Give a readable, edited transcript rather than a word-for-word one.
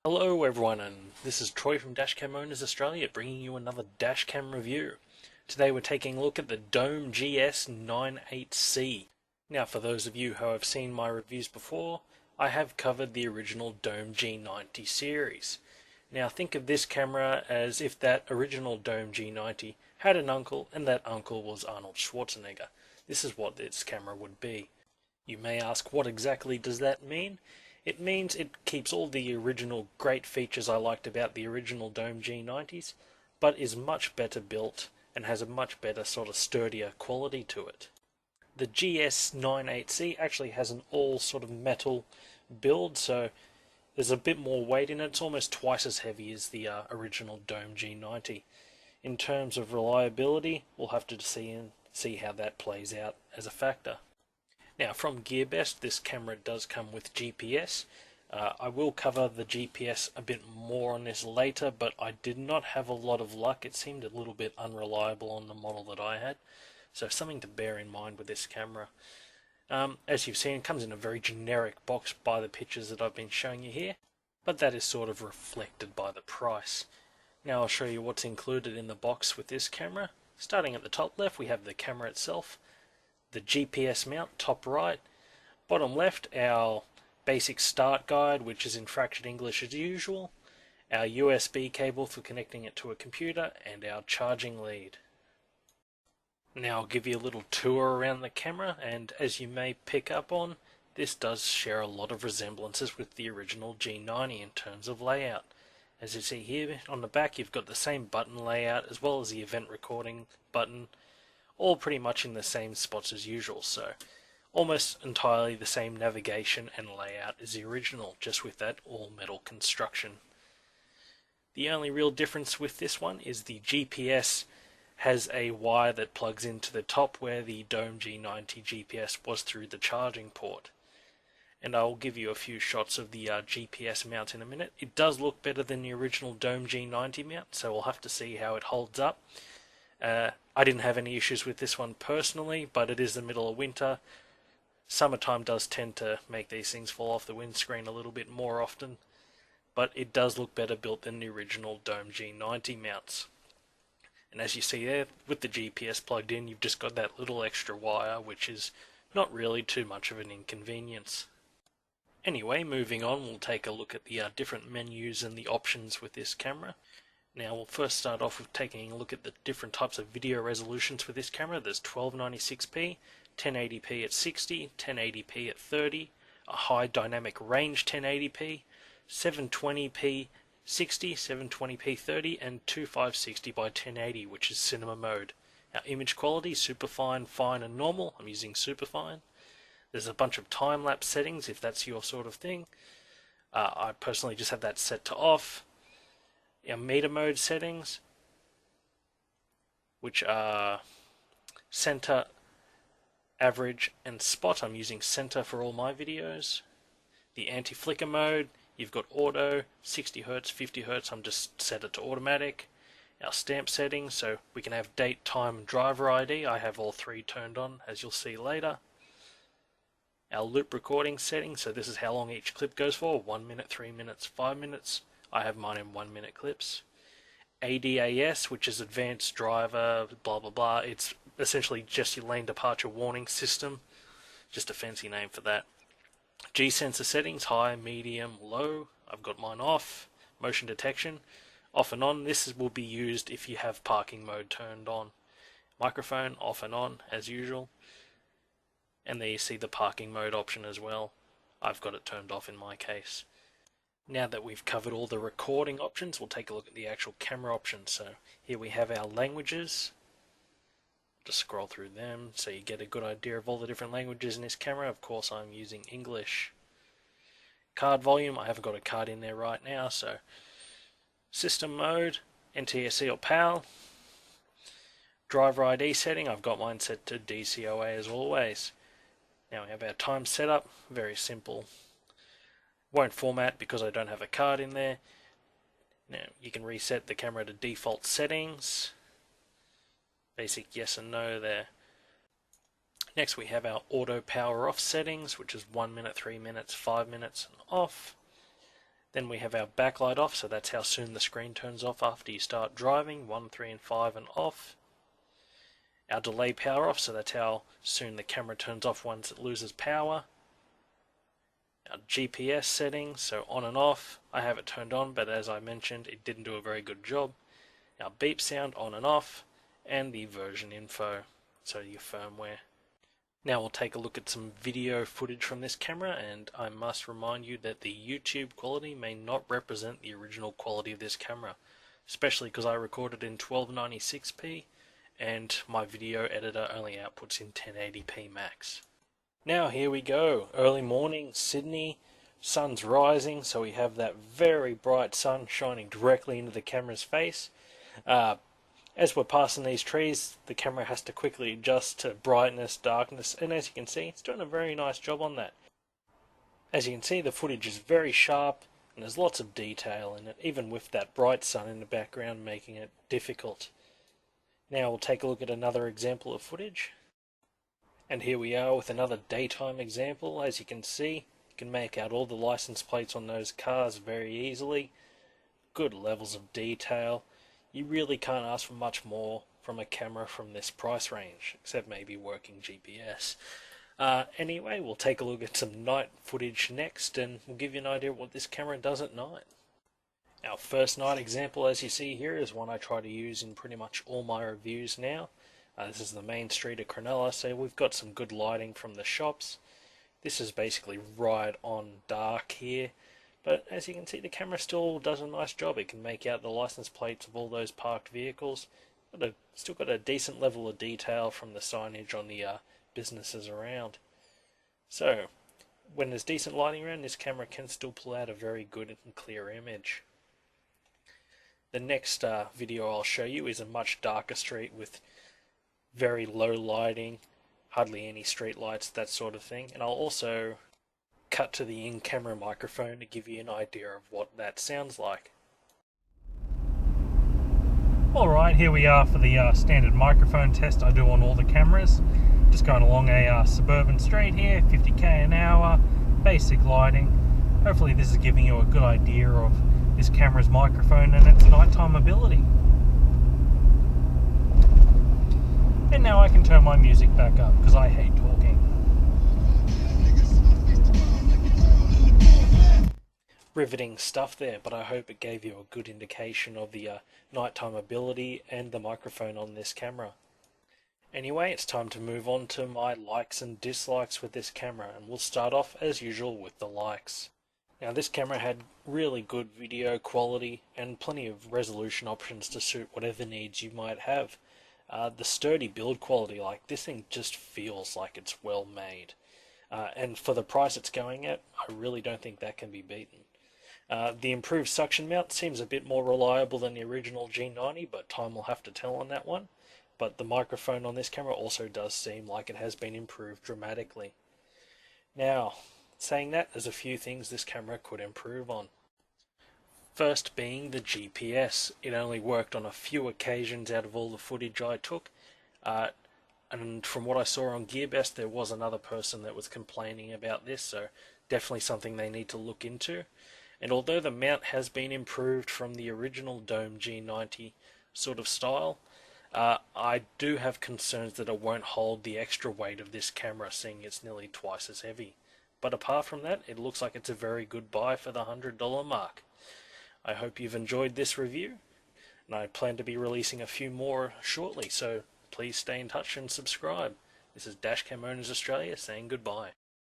Hello everyone, and this is Troy from Dashcam Owners Australia bringing you another Dashcam review. Today we're taking a look at the Dome GS98C. Now for those of you who have seen my reviews before, I have covered the original Dome G90 series. Now think of this camera as if that original Dome G90 had an uncle and that uncle was Arnold Schwarzenegger. This is what this camera would be. You may ask, what exactly does that mean? It means it keeps all the original great features I liked about the original Dome G90s, but is much better built and has a much better sort of sturdier quality to it. The GS98C actually has an all sort of metal build, so there's a bit more weight in it. It's almost twice as heavy as the original Dome G90. In terms of reliability, we'll have to see how that plays out as a factor. Now from GearBest, this camera does come with GPS. I will cover the GPS a bit more on this later, but I did not have a lot of luck. It seemed a little bit unreliable on the model that I had, so something to bear in mind with this camera. As you've seen, it comes in a very generic box by the pictures that I've been showing you here, but that is sort of reflected by the price. Now I'll show you what's included in the box with this camera. Starting at the top left, we have the camera itself, the GPS mount, top right. Bottom left, our basic start guide, which is in fractured English as usual, our USB cable for connecting it to a computer, and our charging lead. Now I'll give you a little tour around the camera, and as you may pick up on, this does share a lot of resemblances with the original G90 in terms of layout. As you see here on the back, you've got the same button layout as well as the event recording button, all pretty much in the same spots as usual, so almost entirely the same navigation and layout as the original, just with that all metal construction. The only real difference with this one is the GPS has a wire that plugs into the top, where the Dome G90 GPS was through the charging port. And I'll give you a few shots of the GPS mount in a minute. It does look better than the original Dome G90 mount, so we'll have to see how it holds up. I didn't have any issues with this one personally, but it is the middle of winter. Summertime does tend to make these things fall off the windscreen a little bit more often, but it does look better built than the original Dome G90 mounts. And as you see there, with the GPS plugged in, you've just got that little extra wire, which is not really too much of an inconvenience. Anyway, moving on, we'll take a look at the different menus and the options with this camera. Now we'll first start off with taking a look at the different types of video resolutions for this camera. There's 1296p, 1080p at 60, 1080p at 30, a high dynamic range 1080p, 720p 60, 720p 30, and 2560 by 1080, which is cinema mode. Our image quality, superfine, fine, and normal. I'm using superfine. There's a bunch of time-lapse settings if that's your sort of thing. I personally just have that set to off. Our meter mode settings, which are center, average, and spot. I'm using center for all my videos. The anti-flicker mode, you've got auto, 60 Hz, 50 Hz. I'm just set it to automatic. Our stamp settings, so we can have date, time, and driver ID. I have all three turned on, as you'll see later. Our loop recording settings, so this is how long each clip goes for, 1 minute, 3 minutes, 5 minutes. I have mine in 1 minute clips. ADAS, which is Advanced Driver, blah blah blah. It's essentially just your lane departure warning system. Just a fancy name for that. G-sensor settings, high, medium, low. I've got mine off. Motion detection, off and on. This will be used if you have parking mode turned on. Microphone, off and on, as usual. And there you see the parking mode option as well. I've got it turned off in my case. Now that we've covered all the recording options, we'll take a look at the actual camera options. So here we have our languages. Just scroll through them so you get a good idea of all the different languages in this camera. Of course, I'm using English. Card volume, I haven't got a card in there right now, so system mode, NTSC or PAL. Driver ID setting, I've got mine set to DCOA as always. Now we have our time setup, very simple. Won't format because I don't have a card in there. Now you can reset the camera to default settings. Basic yes and no there. Next we have our auto power off settings, which is 1 minute, 3 minutes, 5 minutes and off. Then we have our backlight off, so that's how soon the screen turns off after you start driving, 1, 3 and 5 and off. Our delay power off, so that's how soon the camera turns off once it loses power. Our GPS settings, so on and off. I have it turned on, but as I mentioned, it didn't do a very good job. Our beep sound on and off, and the version info, so your firmware. Now we'll take a look at some video footage from this camera, and I must remind you that the YouTube quality may not represent the original quality of this camera, especially because I recorded in 1296p and my video editor only outputs in 1080p max. Now here we go, early morning, Sydney, sun's rising, so we have that very bright sun shining directly into the camera's face. As we're passing these trees, the camera has to quickly adjust to brightness, darkness, and as you can see, it's doing a very nice job on that. As you can see, the footage is very sharp, and there's lots of detail in it, even with that bright sun in the background making it difficult. Now we'll take a look at another example of footage. And here we are with another daytime example. As you can see, you can make out all the license plates on those cars very easily. Good levels of detail. You really can't ask for much more from a camera from this price range, except maybe working GPS. Anyway, we'll take a look at some night footage next, and we'll give you an idea of what this camera does at night. Our first night example, as you see here, is one I try to use in pretty much all my reviews now. This is the main street of Cronulla, so we've got some good lighting from the shops. This is basically right on dark here. But as you can see, the camera still does a nice job. It can make out the license plates of all those parked vehicles. Still got a decent level of detail from the signage on the businesses around. So, when there's decent lighting around, this camera can still pull out a very good and clear image. The next video I'll show you is a much darker street with very low lighting, hardly any street lights, that sort of thing. And I'll also cut to the in-camera microphone to give you an idea of what that sounds like. Alright, here we are for the standard microphone test I do on all the cameras. Just going along a suburban street here, 50k an hour, basic lighting. Hopefully this is giving you a good idea of this camera's microphone and its nighttime ability. And now I can turn my music back up, because I hate talking. Riveting stuff there, but I hope it gave you a good indication of the nighttime ability and the microphone on this camera. Anyway, it's time to move on to my likes and dislikes with this camera, and we'll start off as usual with the likes. Now this camera had really good video quality and plenty of resolution options to suit whatever needs you might have. The sturdy build quality, like this thing just feels like it's well made. And for the price it's going at, I really don't think that can be beaten. The improved suction mount seems a bit more reliable than the original G90, but time will have to tell on that one. But the microphone on this camera also does seem like it has been improved dramatically. Now, saying that, there's a few things this camera could improve on. First being the GPS. It only worked on a few occasions out of all the footage I took. And from what I saw on GearBest, there was another person that was complaining about this, so definitely something they need to look into. And although the mount has been improved from the original Dome G90 sort of style, I do have concerns that it won't hold the extra weight of this camera, seeing it's nearly twice as heavy. But apart from that, it looks like it's a very good buy for the $100 mark. I hope you've enjoyed this review, and I plan to be releasing a few more shortly, so please stay in touch and subscribe. This is Dashcam Owners Australia saying goodbye.